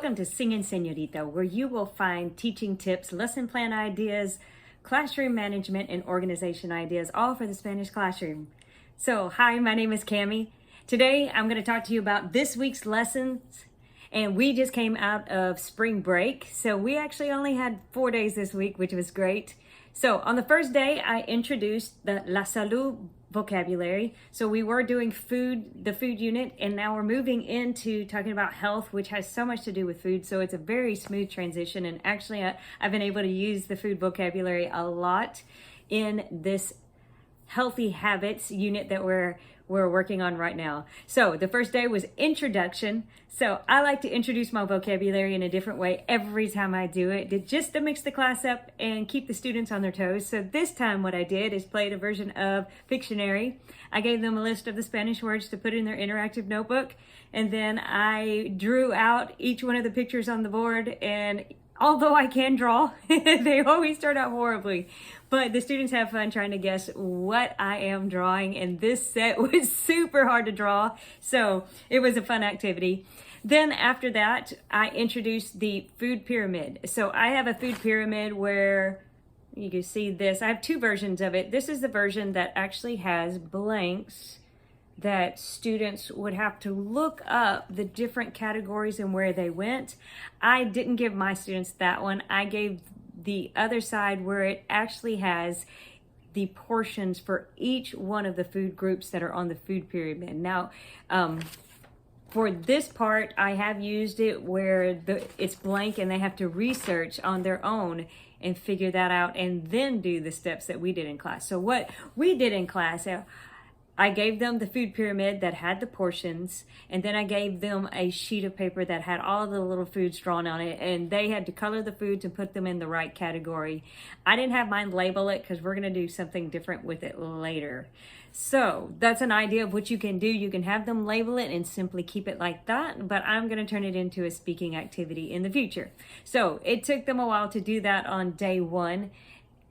Welcome to Singing Señorita, where you will find teaching tips, lesson plan ideas, classroom management, and organization ideas, all for the Spanish classroom. So, hi, my name is Cami. Today, I'm going to talk to you about this week's lessons. And we just came out of spring break, so we actually only had 4 days this week, which was great. So on the first day, I introduced the La Salud vocabulary. So we were doing the food unit, and now we're moving into talking about health, which has so much to do with food. So it's a very smooth transition. And actually, I've been able to use the food vocabulary a lot in this healthy habits unit that we're working on right now. So the first day was introduction. So I like to introduce my vocabulary in a different way every time I do it, just to mix the class up and keep the students on their toes. So this time what I did is played a version of Pictionary. I gave them a list of the Spanish words to put in their interactive notebook, and then I drew out each one of the pictures on the board, and although I can draw, they always turn out horribly. But the students have fun trying to guess what I am drawing, and this set was super hard to draw, so it was a fun activity. Then after that, I introduced the food pyramid. So I have a food pyramid where you can see this. I have two versions of it. This is the version that actually has blanks that students would have to look up the different categories and where they went. I didn't give my students that one. I gave the other side where it actually has the portions for each one of the food groups that are on the food pyramid. Now, for this part, I have used it where it's blank and they have to research on their own and figure that out and then do the steps that we did in class. So what we did in class, I gave them the food pyramid that had the portions, and then I gave them a sheet of paper that had all the little foods drawn on it, and they had to color the foods and put them in the right category. I didn't have mine label it because we're going to do something different with it later. So that's an idea of what you can do. You can have them label it and simply keep it like that, but I'm going to turn it into a speaking activity in the future. So it took them a while to do that on day one.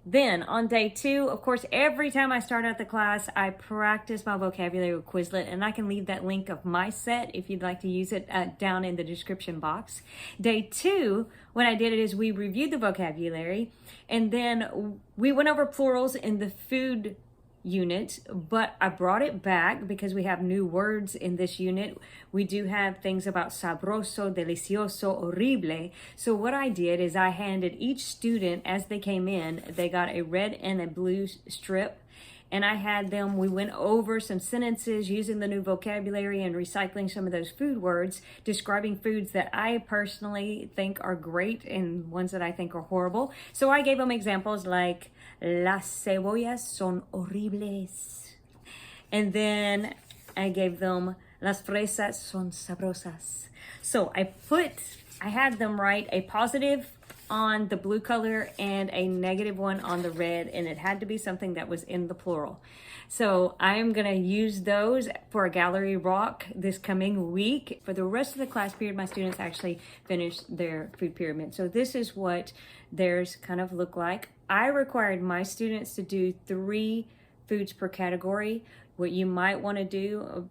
Then on day two, of course, every time I start out the class, I practice my vocabulary with Quizlet, and I can leave that link of my set if you'd like to use it down in the description box. Day two, what I did is we reviewed the vocabulary, and then we went over plurals in the food unit, but I brought it back because we have new words in this unit. We do have things about sabroso, delicioso, horrible. So what I did is I handed each student, as they came in, they got a red and a blue strip, and I had them, we went over some sentences using the new vocabulary and recycling some of those food words, describing foods that I personally think are great and ones that I think are horrible. So I gave them examples like, las cebollas son horribles. And then I gave them, las fresas son sabrosas. So I had them write a positive on the blue color and a negative one on the red, and it had to be something that was in the plural. So I'm gonna use those for a gallery walk this coming week. For the rest of the class period, my students actually finished their food pyramid. So this is what theirs kind of look like. I required my students to do 3 foods per category. What you might wanna do,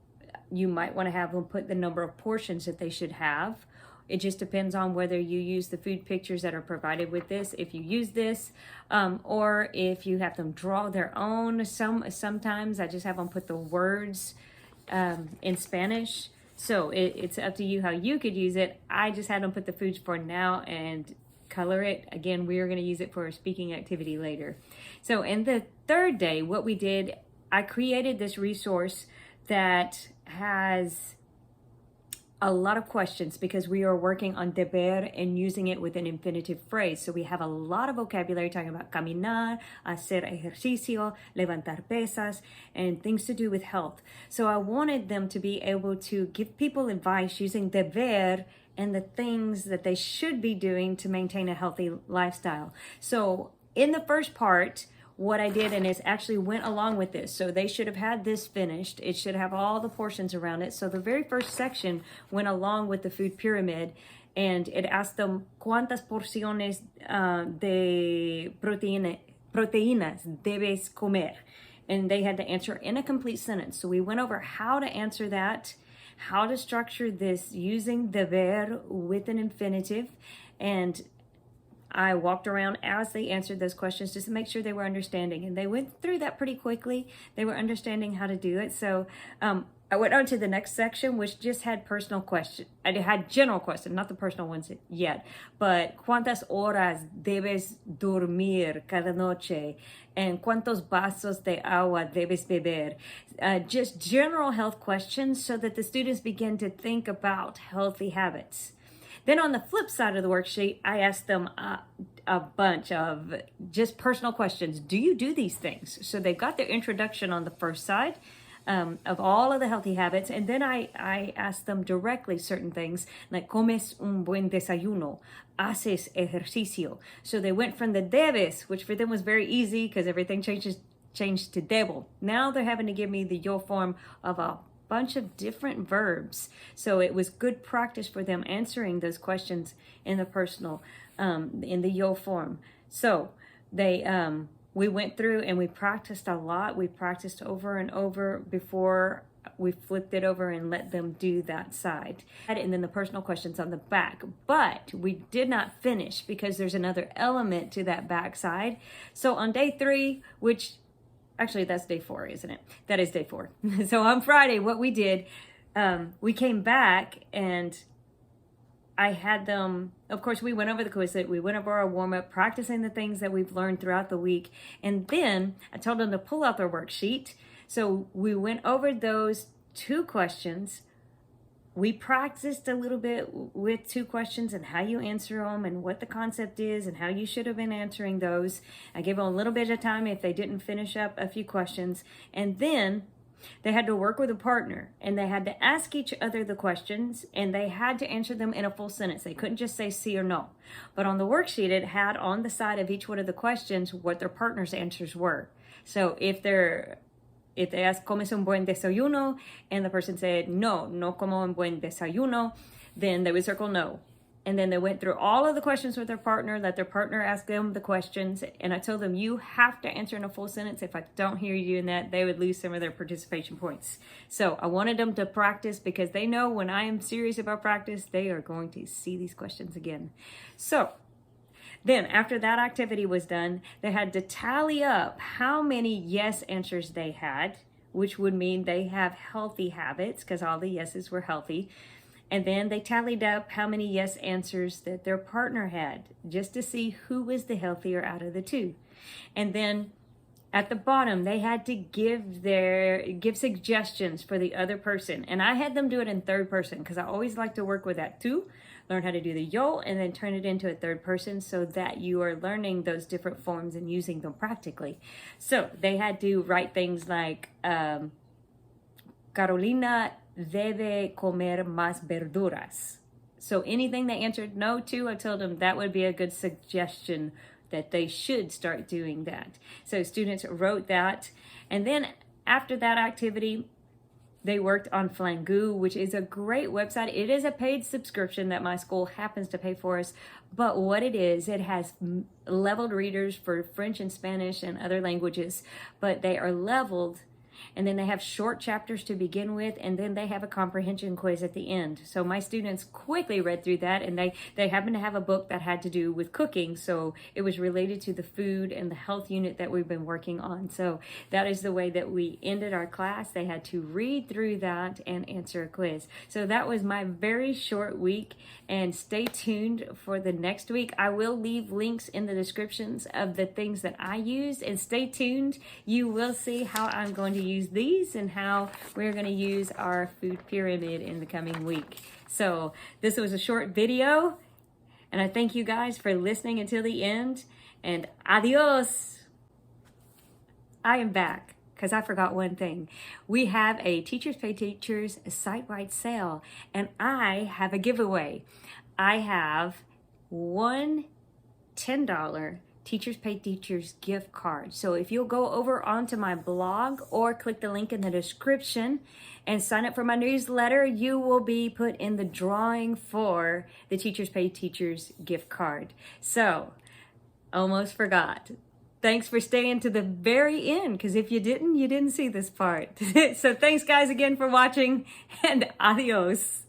you might wanna have them put the number of portions that they should have. It just depends on whether you use the food pictures that are provided with this, if you use this, or if you have them draw their own. Sometimes I just have them put the words in Spanish. So it's up to you how you could use it. I just had them put the foods for now and color it. Again, we are going to use it for a speaking activity later. So in the third day, what we did, I created this resource that has a lot of questions because we are working on deber and using it with an infinitive phrase. So we have a lot of vocabulary talking about caminar, hacer ejercicio, levantar pesas, and things to do with health. So I wanted them to be able to give people advice using deber and the things that they should be doing to maintain a healthy lifestyle. So in the first part, what I did, and it actually went along with this. So they should have had this finished. It should have all the portions around it. So the very first section went along with the food pyramid, and it asked them, ¿Cuántas porciones de proteínas debes comer? And they had to answer in a complete sentence. So we went over how to answer that, how to structure this using deber with an infinitive. And I walked around as they answered those questions just to make sure they were understanding. And they went through that pretty quickly. They were understanding how to do it. So I went on to the next section, which just had personal questions. I had general questions, not the personal ones yet. But ¿cuántas horas debes dormir cada noche? And ¿cuántos vasos de agua debes beber? Just general health questions so that the students begin to think about healthy habits. Then on the flip side of the worksheet, I asked them a bunch of just personal questions. Do you do these things? So they got their introduction on the first side of all of the healthy habits. And then I asked them directly certain things like, ¿comes un buen desayuno? ¿Haces ejercicio? So they went from the debes, which for them was very easy because everything changed to debo. Now they're having to give me the yo form of a bunch of different verbs. So it was good practice for them answering those questions in the personal, in the yo form. So they, we went through and we practiced a lot. We practiced over and over before we flipped it over and let them do that side. And then the personal questions on the back. But we did not finish because there's another element to that back side. So on day 3, which actually, that's day 4, isn't it? That is day 4. So on Friday, what we did, we came back and I had them, of course, we went over the Quizlet, we went over our warm-up, practicing the things that we've learned throughout the week. And then I told them to pull out their worksheet. So we went over those 2 questions. We practiced a little bit with 2 questions and how you answer them and what the concept is and how you should have been answering those. I gave them a little bit of time if they didn't finish up a few questions. And then they had to work with a partner and they had to ask each other the questions and they had to answer them in a full sentence. They couldn't just say sí or no. But on the worksheet, it had on the side of each one of the questions what their partner's answers were. So if they asked, ¿comes un buen desayuno? And the person said, no como un buen desayuno, then they would circle no. And then they went through all of the questions with their partner, let their partner ask them the questions. And I told them, you have to answer in a full sentence. If I don't hear you doing that, they would lose some of their participation points. So I wanted them to practice because they know when I am serious about practice, they are going to see these questions again. So then after that activity was done, they had to tally up how many yes answers they had, which would mean they have healthy habits because all the yeses were healthy. And then they tallied up how many yes answers that their partner had, just to see who was the healthier out of the 2. And then at the bottom, they had to give suggestions for the other person. And I had them do it in third person because I always like to work with that too. Learn how to do the yo and then turn it into a third person so that you are learning those different forms and using them practically. So they had to write things like, Carolina debe comer más verduras. So anything they answered no to, I told them that would be a good suggestion that they should start doing that. So students wrote that. And then after that activity, they worked on Flangu, which is a great website. It is a paid subscription that my school happens to pay for us. But what it is, it has leveled readers for French and Spanish and other languages, but they are leveled. And then they have short chapters to begin with, and then they have a comprehension quiz at the end. So my students quickly read through that, and they happened to have a book that had to do with cooking, so it was related to the food and the health unit that we've been working on. So that is the way that we ended our class. They had to read through that and answer a quiz. So that was my very short week, and stay tuned for the next week. I will leave links in the descriptions of the things that I used, and stay tuned. You will see how I'm going to use these and how we're going to use our food pyramid in the coming week. So this was a short video, and I thank you guys for listening until the end, and adios. I am back because I forgot one thing. We have a Teachers Pay Teachers site-wide sale, and I have a giveaway. I have one $10 Teachers Pay Teachers gift card. So if you'll go over onto my blog or click the link in the description and sign up for my newsletter, you will be put in the drawing for the Teachers Pay Teachers gift card. So, almost forgot. Thanks for staying to the very end, because if you didn't see this part. So thanks guys again for watching, and adios.